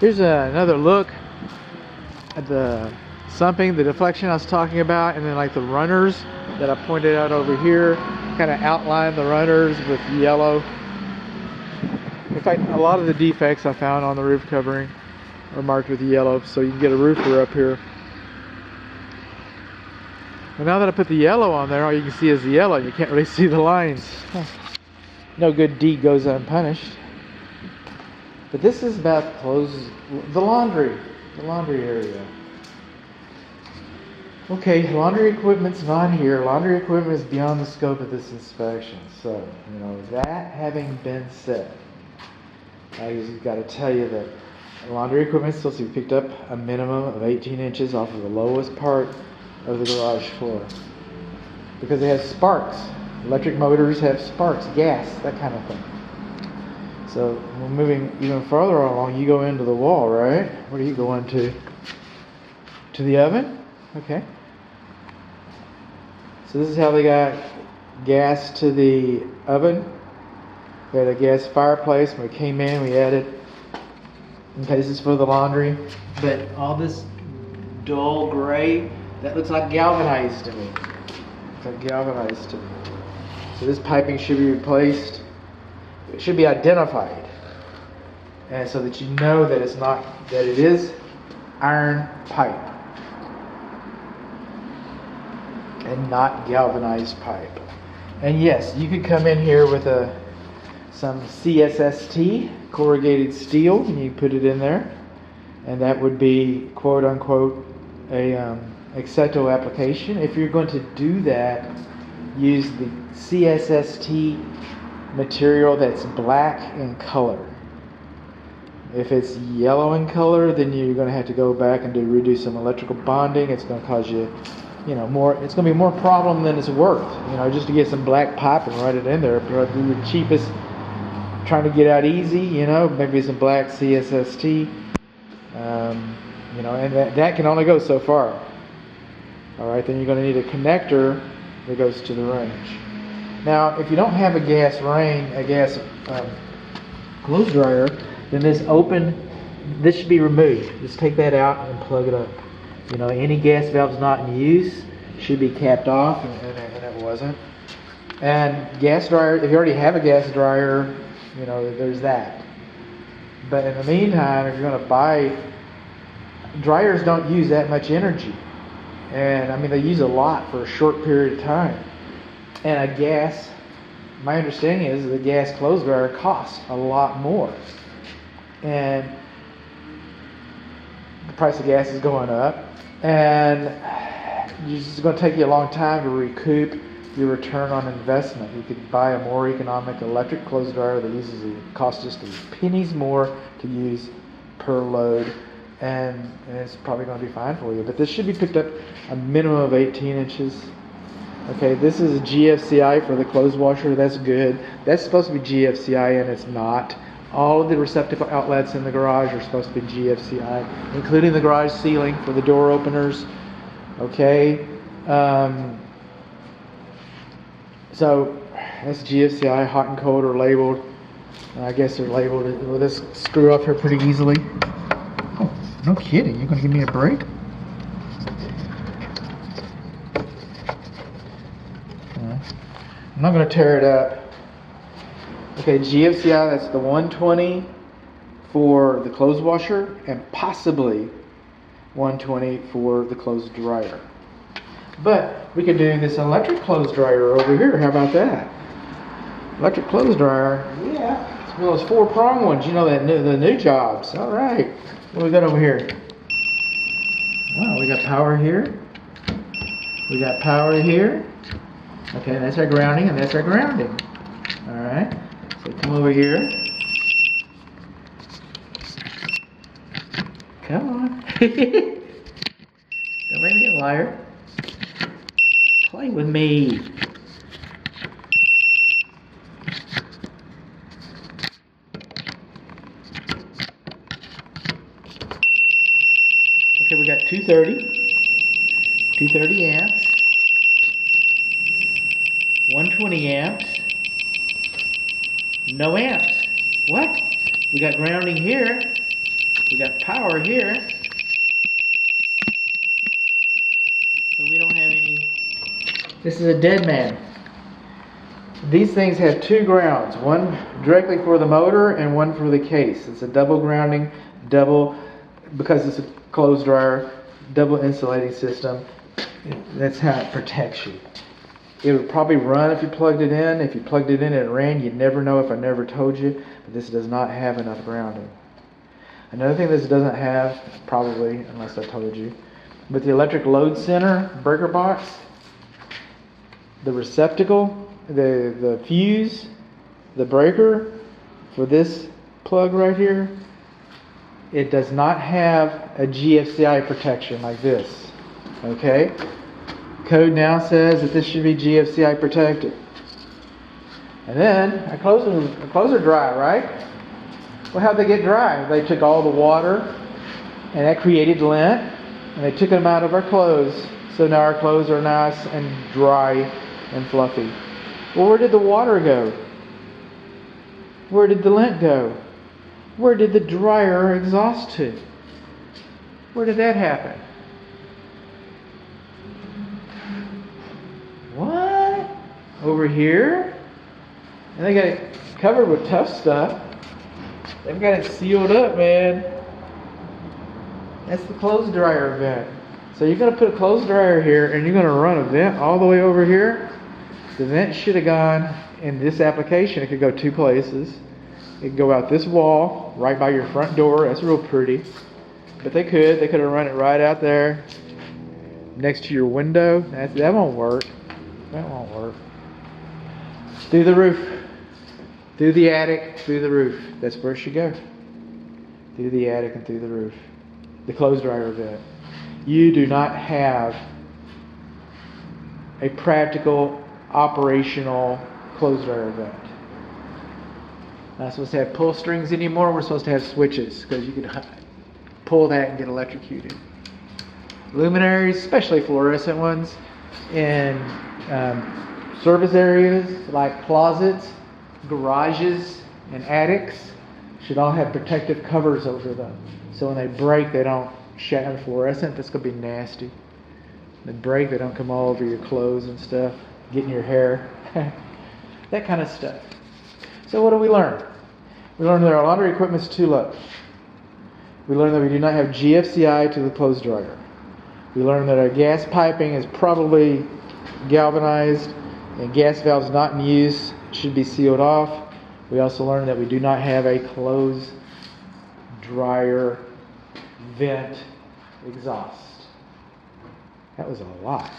Here's another look at the sumping, the deflection I was talking about, and then like the runners that I pointed out over here, kind of outline the runners with yellow. In fact, a lot of the defects I found on the roof covering are marked with yellow, so you can get a roofer up here. And now that I put the yellow on there, all you can see is the yellow. You can't really see the lines. No good deed goes unpunished. But this is about the laundry area. Okay, laundry equipment's not here. Laundry equipment is beyond the scope of this inspection. So, that having been said, I just got to tell you that laundry equipment is supposed to be picked up a minimum of 18 inches off of the lowest part of the garage floor. Because they have sparks. Electric motors have sparks, gas, that kind of thing. So we're moving even farther along. You go into the wall, right? Where do you go into? To the oven? Okay. So this is how they got gas to the oven. We had a gas fireplace. When we came in, we added, okay, this is for the laundry. But all this dull gray, that looks like galvanized to me. Looks like galvanized to me. So this piping should be replaced. It should be identified, and so that you know that it is iron pipe and not galvanized pipe. And yes, you could come in here with some CSST, corrugated steel, and you put it in there, and that would be quote unquote a Acceto application. If you're going to do that, use the CSST material that's black in color. If it's yellow in color, then you're going to have to go back and redo some electrical bonding. It's going to cause you, more. It's going to be more problem than it's worth. Just to get some black pipe and run it in there. Probably the cheapest, trying to get out easy. Maybe some black CSST. And that can only go so far. All right, then you're going to need a connector that goes to the range. Now, if you don't have a gas clothes dryer, then this should be removed. Just take that out and plug it up. Any gas valves not in use should be capped off, and it wasn't. And gas dryer, if you already have a gas dryer, there's that. But in the meantime, if you're going to buy, dryers don't use that much energy. And they use a lot for a short period of time. And my understanding is the gas clothes dryer costs a lot more. And the price of gas is going up. And it's going to take you a long time to recoup your return on investment. You could buy a more economic electric clothes dryer that costs just pennies more to use per load. And it's probably going to be fine for you. But this should be picked up a minimum of 18 inches. Okay, this is a GFCI for the clothes washer. That's good. That's supposed to be GFCI, and it's not. All of the receptacle outlets in the garage are supposed to be GFCI, including the garage ceiling for the door openers. Okay, so that's GFCI. Hot and cold are labeled. I guess they're labeled with this screw up here pretty easily. Oh, no kidding. You're going to give me a break? I'm not going to tear it up. Okay, GFCI, that's the 120 for the clothes washer and possibly 120 for the clothes dryer. But we could do this electric clothes dryer over here. How about that? Electric clothes dryer. Yeah. It's one of those 4-prong ones. The new jobs. All right. What do we got over here? Wow, we got power here. We got power here. Okay, that's our grounding, and that's our grounding. All right, so come over here. Come on. Don't make me a liar. Play with me. Okay, we got 230 amps. 120 amps, no amps. What? We got grounding here, We got power here, but we don't have any. This is a dead man. These things have two grounds, one directly for the motor and one for the case. It's a double grounding, because it's a clothes dryer, double insulating system. That's how it protects you. It would probably run if you plugged it in. If you plugged it in and it ran, you'd never know if I never told you, but this does not have enough grounding. Another thing this doesn't have, probably, unless I told you, but the electric load center breaker box, the receptacle, the fuse, the breaker for this plug right here, it does not have a GFCI protection like this. Okay? Code now says that this should be GFCI protected. And then our clothes are dry, right? Well, how'd they get dry? They took all the water and that created lint, and they took them out of our clothes. So now our clothes are nice and dry and fluffy. Well, where did the water go? Where did the lint go? Where did the dryer exhaust to? Where did that happen? What? Over here? And they got it covered with tough stuff. They've got it sealed up, man. That's the clothes dryer vent. So you're going to put a clothes dryer here and you're going to run a vent all the way over here. The vent should have gone in this application. It could go two places. It could go out this wall right by your front door. That's real pretty. But they could have run it right out there next to your window. That won't work. That won't work. Through the roof. Through the attic, through the roof. That's where it should go. Through the attic and through the roof. The clothes dryer vent. You do not have a practical, operational clothes dryer vent. Not supposed to have pull strings anymore. We're supposed to have switches because you could pull that and get electrocuted. Luminaries, especially fluorescent ones, in service areas like closets, garages, and attics should all have protective covers over them. So when they break, they don't shatter fluorescent. That's going to be nasty. They break, they don't come all over your clothes and stuff, get in your hair. That kind of stuff. So what do we learn? We learned that our laundry equipment is too low. We learned that we do not have GFCI to the clothes dryer. We learned that our gas piping is probably galvanized and gas valves not in use should be sealed off. We also learned that we do not have a clothes dryer vent exhaust. That was a lot.